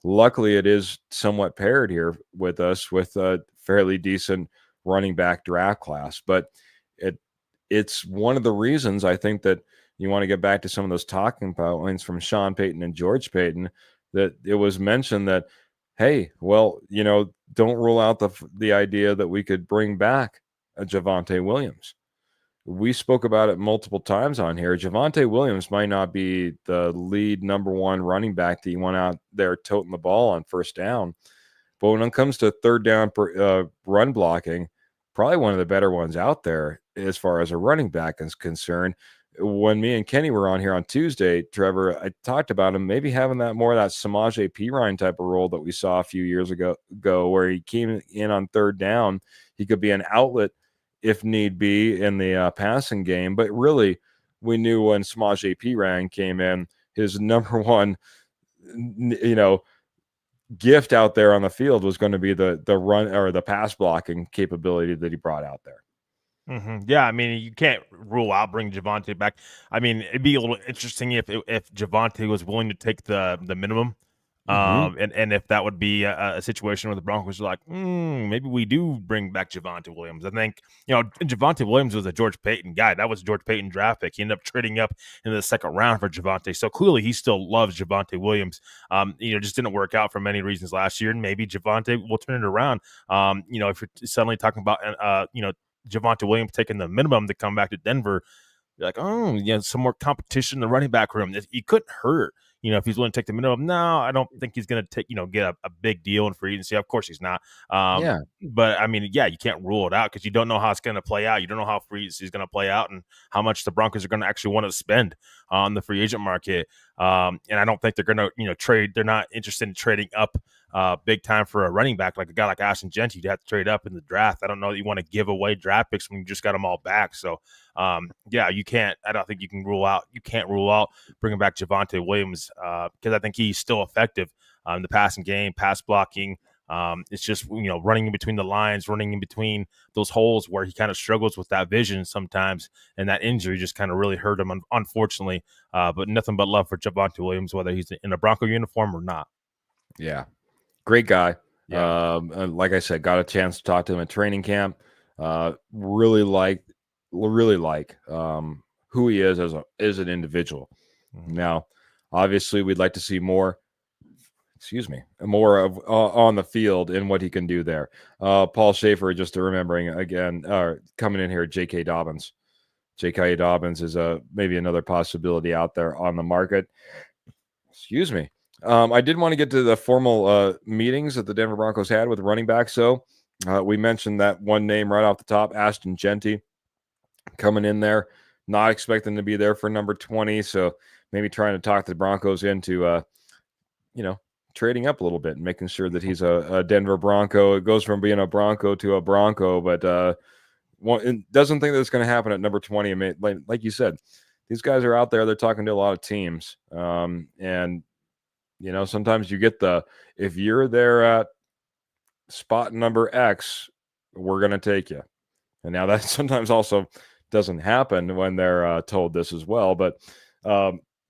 Luckily, it is somewhat paired here with us with a fairly decent running back draft class, but it's one of the reasons I think that you want to get back to some of those talking points from Sean Payton and George Payton, that it was mentioned that, hey, well, don't rule out the idea that we could bring back a Javonte Williams. We spoke about it multiple times on here. Javonte Williams might not be the lead number one running back that you want out there toting the ball on first down. But when it comes to third down run blocking, probably one of the better ones out there as far as a running back is concerned. When me and Kenny were on here on Tuesday, Trevor, I talked about him maybe having that more of that Samaje Perine type of role that we saw a few years ago, where he came in on third down. He could be an outlet if need be in the passing game. But really, we knew when Samaje Perine came in, his number one, gift out there on the field was going to be the run or the pass blocking capability that he brought out there. Mm-hmm. Yeah, I mean, you can't rule out bringing Javonte back. I mean, it'd be a little interesting if Javonte was willing to take the minimum, and if that would be a situation where the Broncos are like, maybe we do bring back Javonte Williams. I think Javonte Williams was a George Payton guy. That was George Payton draft pick. He ended up trading up into the second round for Javonte. So clearly, he still loves Javonte Williams. Just didn't work out for many reasons last year, and maybe Javonte will turn it around. If you're suddenly talking about Javonte Williams taking the minimum to come back to Denver, you're like, some more competition in the running back room. He couldn't hurt, if he's willing to take the minimum. No, I don't think he's going to get a big deal in free agency. Of course he's not. But I mean, you can't rule it out because you don't know how it's going to play out. You don't know how free agency is going to play out and how much the Broncos are going to actually want to spend on the free agent market. And I don't think they're going to, trade. They're not interested in trading up big time for a running back like a guy like Ashton Jeanty. You'd have to trade up in the draft. I don't know that you want to give away draft picks when you just got them all back. So, you can't. I don't think you can rule out. You can't rule out bringing back Javonte Williams because I think he's still effective in the passing game, pass blocking. It's just running in between the lines, running in between those holes where he kind of struggles with that vision sometimes, and that injury just kind of really hurt him, unfortunately. But nothing but love for Javonte Williams, whether he's in a Bronco uniform or not. Yeah, great guy. Yeah. Like I said, got a chance to talk to him at training camp. Really like who he is as an individual. Mm-hmm. Now, obviously, we'd like to see more of on the field and what he can do there. Paul Schaefer, just remembering again, coming in here, J.K. Dobbins. J.K. Dobbins is maybe another possibility out there on the market. Excuse me. I did want to get to the formal meetings that the Denver Broncos had with running backs. So we mentioned that one name right off the top, Ashton Jeanty, coming in there, not expecting to be there for number 20. So maybe trying to talk the Broncos into, trading up a little bit and making sure that he's a Denver Bronco. It goes from being a Bronco to a Bronco, but doesn't think that it's going to happen at number 20. I mean, like you said, these guys are out there. They're talking to a lot of teams. And sometimes you get if you're there at spot number X, we're going to take you. And now that sometimes also doesn't happen when they're told this as well. But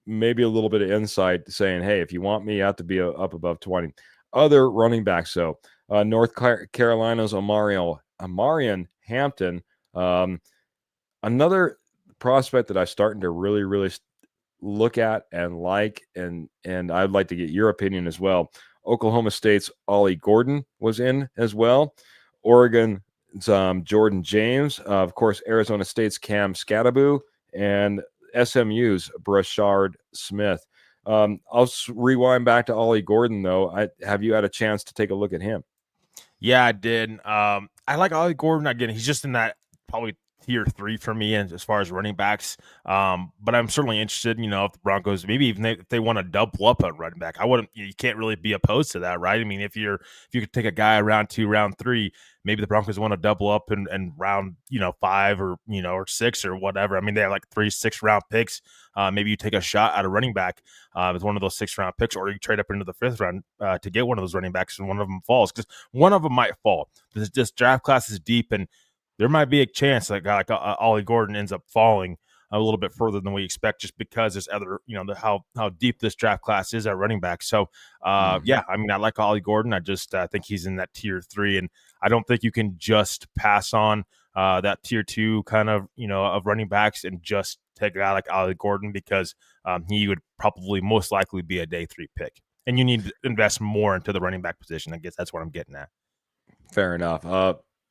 maybe a little bit of insight saying, hey, if you want me out to be up above 20. Other running backs, though, North Carolina's Amarian Hampton, another prospect that I'm starting to really, really look at and like, and I'd like to get your opinion as well. Oklahoma State's Ollie Gordon was in as well. Oregon's Jordan James, of course, Arizona State's Cam Skattebo, and SMU's Brashard Smith. I'll rewind back to Ollie Gordon, though. Have you had a chance to take a look at him? Yeah, I did. I like Ollie Gordon. Again, he's just in that probably tier 3 for me as far as running backs. But I'm certainly interested, if the Broncos, maybe even if they want to double up on running back, you can't really be opposed to that, right? I mean, if you could take a guy round 2, round 3, maybe the Broncos want to double up and round, 5 or, or 6 or whatever. I mean, they have like 3 6-round picks. Maybe you take a shot at a running back with one of those 6-round picks, or you trade up into the 5th round to get one of those running backs, and one of them falls, because one of them might fall. This draft class is deep, and there might be a chance that a guy like Ollie Gordon ends up falling a little bit further than we expect, just because there's other, how deep this draft class is at running back. So, yeah, I mean, I like Ollie Gordon. I just think he's in that tier 3, and I don't think you can just pass on that tier 2 kind of, of running backs and just take a guy like Ollie Gordon, because he would probably most likely be a day 3 pick, and you need to invest more into the running back position. I guess that's what I'm getting at. Fair enough.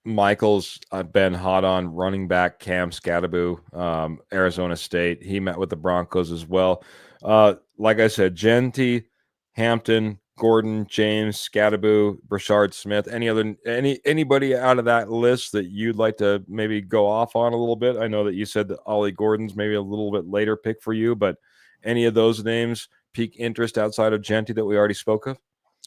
Michael's been hot on running back Cam Skattebo, Arizona State. He met with the Broncos as well. Like I said, Genty, Hampton, Gordon, James, Skattebo, Brashard Smith. Anybody out of that list that you'd like to maybe go off on a little bit? I know that you said that Ollie Gordon's maybe a little bit later pick for you, but any of those names pique interest outside of Genty that we already spoke of?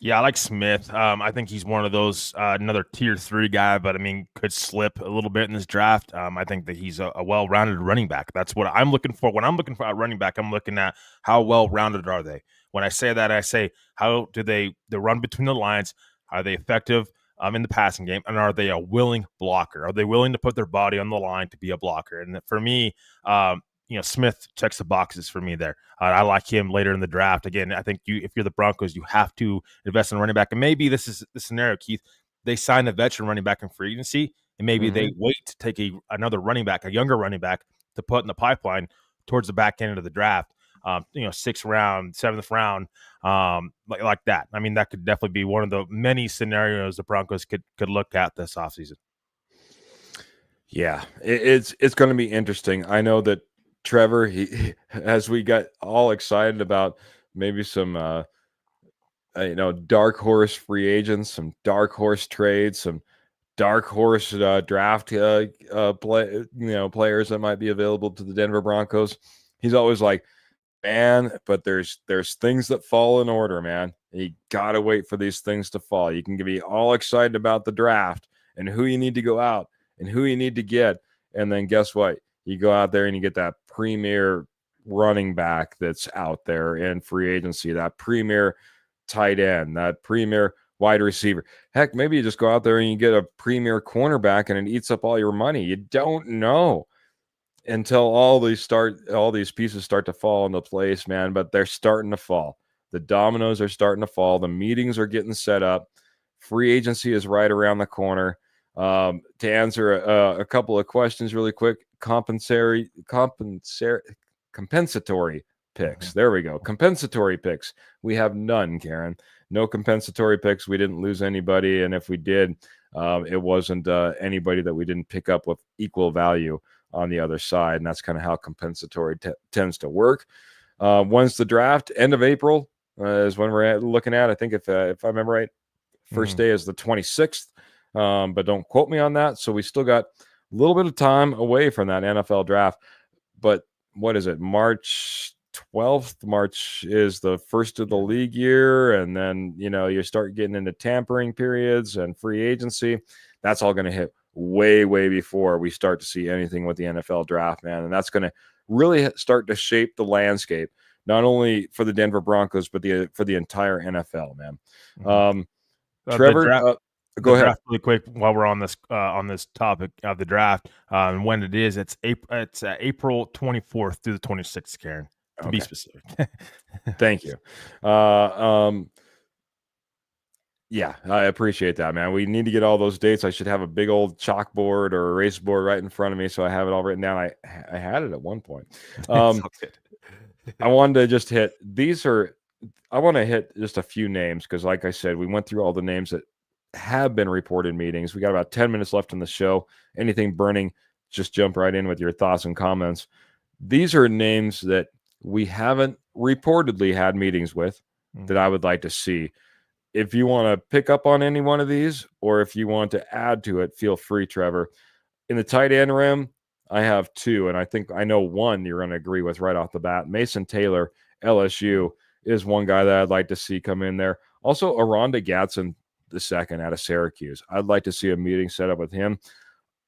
Yeah, I like Smith. I think he's one of those, another tier 3 guy, but I mean, could slip a little bit in this draft. I think that he's a well-rounded running back. That's what I'm looking for. When I'm looking for a running back, I'm looking at how well-rounded are they. When I say that, I say, how do they run between the lines? Are they effective in the passing game? And are they a willing blocker? Are they willing to put their body on the line to be a blocker? And for me, Smith checks the boxes for me there. I like him later in the draft. Again, I think if you're the Broncos, you have to invest in running back. And maybe this is the scenario, Keith. They sign a veteran running back in free agency, and maybe they wait to take another running back, a younger running back, to put in the pipeline towards the back end of the draft. 6th round, 7th round, like that. I mean, that could definitely be one of the many scenarios the Broncos could look at this offseason. Yeah, it's going to be interesting. I know that Trevor, as we got all excited about maybe some, dark horse free agents, some dark horse trades, some dark horse draft players that might be available to the Denver Broncos. He's always like, man, but there's things that fall in order, man. You got to wait for these things to fall. You can be all excited about the draft and who you need to go out and who you need to get. And then guess what? You go out there and you get that premier running back that's out there in free agency, that premier tight end, that premier wide receiver. Heck, maybe you just go out there and you get a premier cornerback and it eats up all your money. You don't know until all these pieces start to fall into place, man. But they're starting to fall. The dominoes are starting to fall. The meetings are getting set up. Free agency is right around the corner. To answer a couple of questions really quick, compensatory picks. There we go. Compensatory picks. We have none, Karen. No compensatory picks. We didn't lose anybody. And if we did, it wasn't anybody that we didn't pick up with equal value on the other side. And that's kind of how compensatory tends to work. When's the draft? End of April is when we're looking at. I think if I remember right, first day is the 26th. But don't quote me on that. So we still got a little bit of time away from that NFL draft. But what is it? March 12th. March is the first of the league year. And then, you start getting into tampering periods and free agency. That's all going to hit way, way before we start to see anything with the NFL draft, man. And that's going to really start to shape the landscape, not only for the Denver Broncos, but for the entire NFL, man. Trevor, Go ahead. Draft really quick while we're on this topic of the draft, and when it is, it's April 24th through the 26th, Karen, to be specific. Thank you. Yeah, I appreciate that, man. We need to get all those dates. I should have a big old chalkboard or erase board right in front of me so I have it all written down. I had it at one point. I wanted to just hit I want to hit just a few names because, like I said, we went through all the names that have been reported meetings. We got about 10 minutes left in the show. Anything burning, just jump right in with your thoughts and comments. These are names that we haven't reportedly had meetings with that I would like to see. If you want to pick up on any one of these, or if you want to add to it, feel free, Trevor. In the tight end room, I have two, and I think I know one you're going to agree with right off the bat. Mason Taylor, LSU, is one guy that I'd like to see come in there. Also, Aranda Gadsden II out of Syracuse. I'd like to see a meeting set up with him.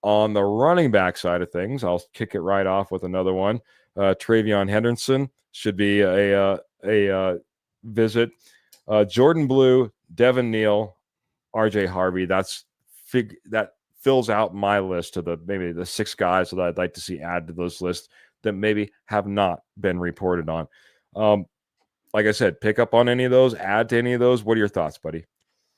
On the running back side of things, I'll kick it right off with another one. Travion Henderson should be a visit. Jordan Blue, Devin Neal, RJ Harvey. That fills out my list to maybe the 6 guys that I'd like to see add to those lists that maybe have not been reported on. Like I said, pick up on any of those, add to any of those. What are your thoughts, buddy?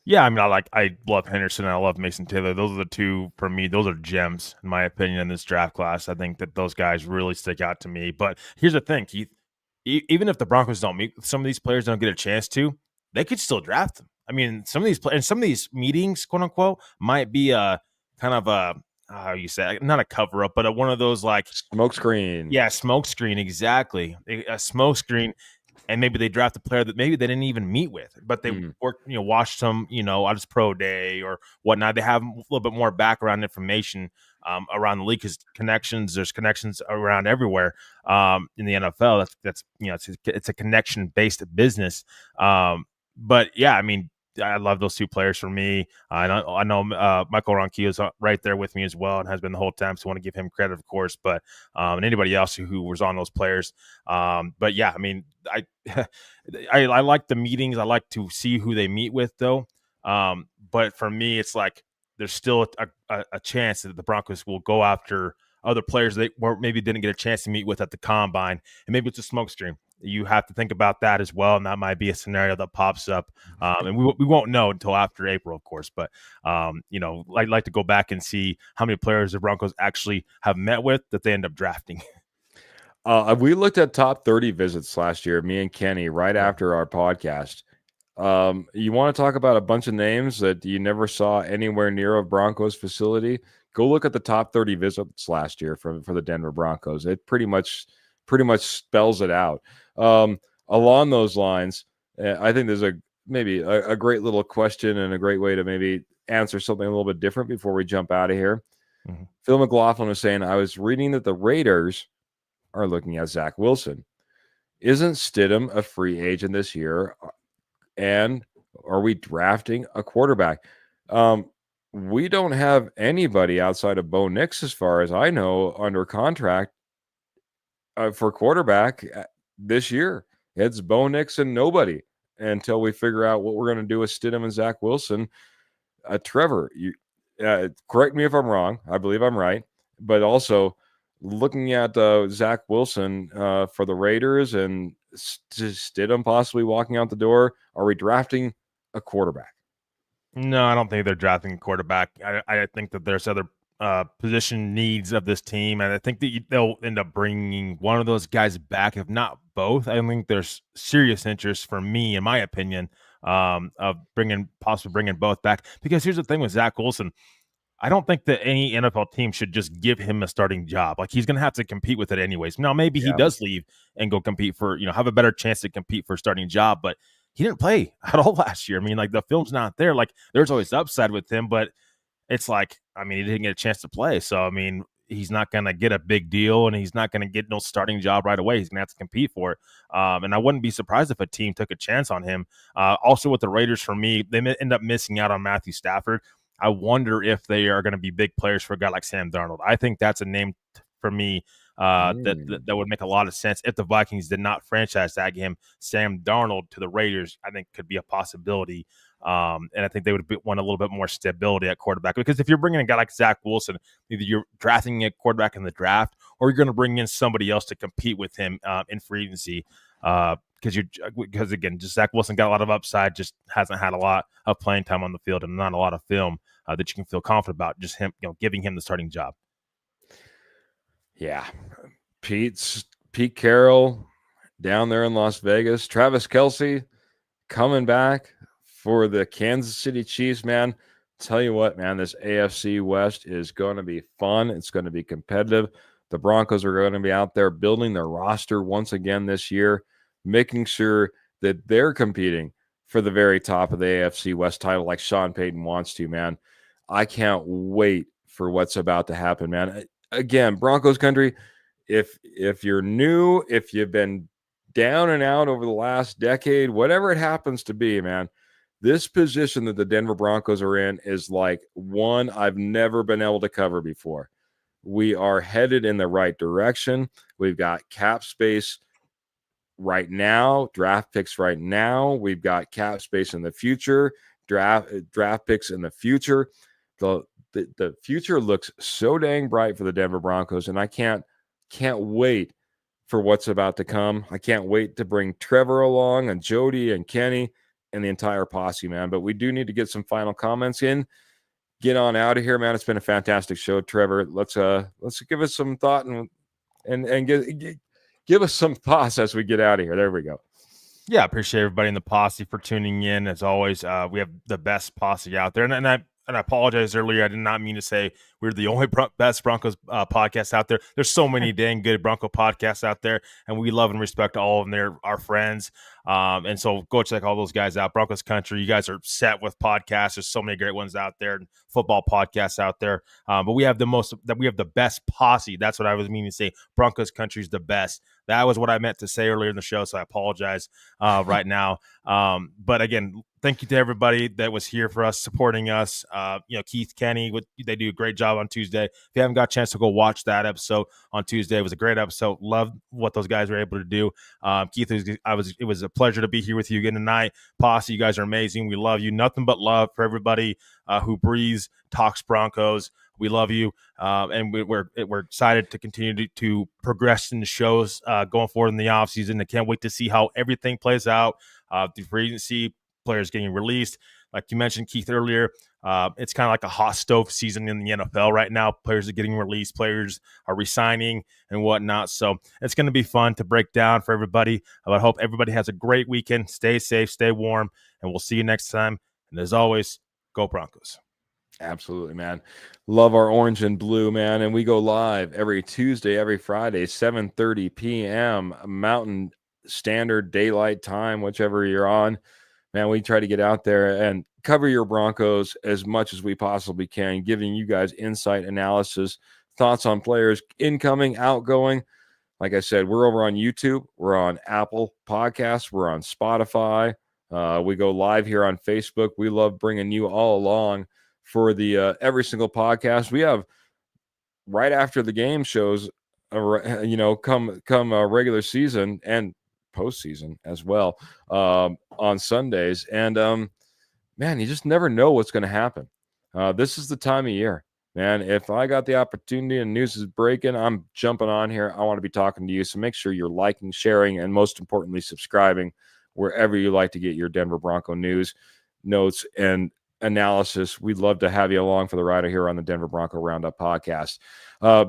Yeah, I mean, I love Henderson and I love Mason Taylor. Those are the two, for me, those are gems, in my opinion, in this draft class. I think that those guys really stick out to me. But here's the thing, Keith. Even if the Broncos don't meet some of these players, don't get a chance to, they could still draft them. I mean, some of these players, some of these meetings, quote unquote, might be a kind of a, how you say, not a cover up, but one of those like smoke screen. Yeah, smoke screen, exactly. A smoke screen. And maybe they draft a player that maybe they didn't even meet with, but they watched some, on his pro day or whatnot. They have a little bit more background information around the league because there's connections around everywhere in the NFL. That's it's a connection based business. But yeah, I mean, I love those two players for me. I know Michael Ronquillo is right there with me as well and has been the whole time. So I want to give him credit, of course, but and anybody else who was on those players. But yeah, I mean, I like the meetings. I like to see who they meet with, though. But for me, it's like there's still a chance that the Broncos will go after other players they maybe didn't get a chance to meet with at the combine, and maybe it's a smokescreen. You have to think about that as well, and that might be a scenario that pops up. And we won't know until after April, of course. But I'd like to go back and see how many players the Broncos actually have met with that they end up drafting. We looked at top 30 visits last year, me and Kenny, right after our podcast. You want to talk about a bunch of names that you never saw anywhere near a Broncos facility? Go look at the top 30 visits last year for the Denver Broncos. It pretty much spells it out. Along those lines, I think there's maybe a great little question and a great way to maybe answer something a little bit different before we jump out of here. Mm-hmm. Phil McLaughlin was saying, I was reading that the Raiders are looking at Zach Wilson. Isn't Stidham a free agent this year? And are we drafting a quarterback? We don't have anybody outside of Bo Nix, as far as I know, under contract for quarterback this year. It's Bo Nix and nobody until we figure out what we're going to do with Stidham and Zach Wilson. Trevor, you correct me if I'm wrong. I believe I'm right. But also looking at Zach Wilson for the Raiders and Stidham possibly walking out the door, are we drafting a quarterback? No, I don't think they're drafting a quarterback. I think that there's other position needs of this team, and I think that they'll end up bringing one of those guys back, if not both. I think there's serious interest for me, in my opinion, of possibly bringing both back. Because here's the thing with Zach Wilson. I don't think that any NFL team should just give him a starting job. Like, he's going to have to compete with it anyways. Now, maybe he does leave and go compete for, have a better chance to compete for a starting job, but he didn't play at all last year. I mean, like, the film's not there. Like, there's always upside with him, but it's like, I mean, he didn't get a chance to play. So, I mean, he's not going to get a big deal, and he's not going to get no starting job right away. He's going to have to compete for it. And I wouldn't be surprised if a team took a chance on him. Also with the Raiders, for me, they end up missing out on Matthew Stafford. I wonder if they are going to be big players for a guy like Sam Darnold. I think that's a name for me that would make a lot of sense if the Vikings did not franchise tag him. Sam Darnold to the Raiders, I think, could be a possibility. And I think they would want a little bit more stability at quarterback, because if you're bringing a guy like Zach Wilson, either you're drafting a quarterback in the draft or you're going to bring in somebody else to compete with him in free agency. Because again, just Zach Wilson got a lot of upside, just hasn't had a lot of playing time on the field and not a lot of film that you can feel confident about. Just him, giving him the starting job. Yeah, Pete Carroll down there in Las Vegas. Travis Kelce coming back for the Kansas City Chiefs, man. Tell you what, man, this AFC West is going to be fun. It's going to be competitive. The Broncos are going to be out there building their roster once again this year, making sure that they're competing for the very top of the AFC West title like Sean Payton wants to, man. I can't wait for what's about to happen, man. Again, Broncos country, if you're new, if you've been down and out over the last decade, whatever it happens to be, man, this position that the Denver Broncos are in is like one I've never been able to cover before. We are headed in the right direction. We've got cap space right now, draft picks right now. We've got cap space in the future, draft picks in the future. The future looks so dang bright for the Denver Broncos, and I can't wait for what's about to come. I can't wait to bring Trevor along and Jody and Kenny and the entire posse, man. But we do need to get some final comments in. Get on out of here, man. It's been a fantastic show, Trevor. Let's give us some thought and give us some thoughts as we get out of here. There we go. Yeah, appreciate everybody in the posse for tuning in. As always, we have the best posse out there, and I apologize earlier. I did not mean to say we're the only best Broncos podcast out there. There's so many dang good Bronco podcasts out there, and we love and respect all of them. They're our friends. And so go check all those guys out. Broncos Country, you guys are set with podcasts. There's so many great ones out there, and football podcasts out there. But we have the best posse. That's what I was meaning to say. Broncos Country is the best. That was what I meant to say earlier in the show, so I apologize right now. But again, thank you to everybody that was here for us, supporting us. Keith, Kenny, they do a great job on Tuesday. If you haven't got a chance to go watch that episode on Tuesday, it was a great episode. Loved what those guys were able to do. Keith, it was a pleasure to be here with you again tonight. Posse, you guys are amazing. We love you. Nothing but love for everybody who breathes, talks Broncos. We love you, and we're excited to continue to progress in the shows going forward in the offseason. I can't wait to see how everything plays out. The free agency, players getting released. Like you mentioned, Keith, earlier, it's kind of like a hot stove season in the NFL right now. Players are getting released. Players are resigning and whatnot. So it's going to be fun to break down for everybody. I hope everybody has a great weekend. Stay safe, stay warm, and we'll see you next time. And as always, go Broncos. Absolutely, man. Love our orange and blue, man. And we go live every Tuesday, every Friday, 7:30 p.m. Mountain Standard Daylight Time, whichever you're on. Man, we try to get out there and cover your Broncos as much as we possibly can, giving you guys insight, analysis, thoughts on players, incoming, outgoing. Like I said, we're over on YouTube. We're on Apple Podcasts. We're on Spotify. We go live here on Facebook. We love bringing you all along for the every single podcast. We have right after the game shows, come regular season and postseason as well on Sundays. And man, you just never know what's going to happen. This is the time of year, man. If I got the opportunity and news is breaking, I'm jumping on here. I want to be talking to you. So make sure you're liking, sharing, and most importantly, subscribing wherever you like to get your Denver Bronco news, notes, and analysis. We'd love to have you along for the ride here on the Denver Bronco Roundup podcast.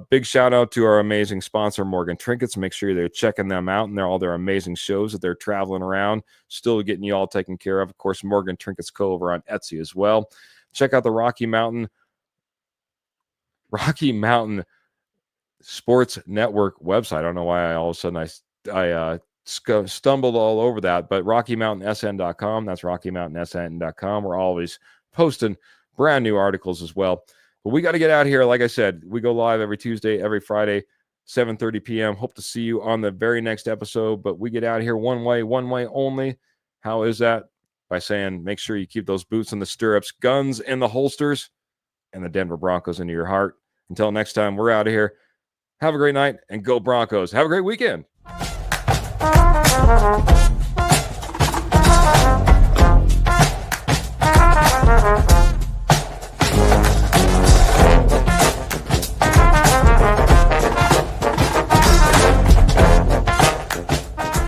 Big shout out to our amazing sponsor, Morgan Trinkets. Make sure you're checking them out and all their amazing shows that they're traveling around, still getting you all taken care of. Of course, Morgan Trinkets Co. over on Etsy as well. Check out the Rocky Mountain Sports Network website. I don't know why all of a sudden I stumbled all over that, but RockyMountainSN.com. That's RockyMountainSN.com. We're always posting brand new articles as well. But we got to get out of here. Like I said, we go live every Tuesday, every Friday, 7:30 p.m. Hope to see you on the very next episode. But we get out of here one way only. How is that? By saying, make sure you keep those boots in the stirrups, guns in the holsters, and the Denver Broncos into your heart. Until next time, we're out of here. Have a great night and go Broncos. Have a great weekend.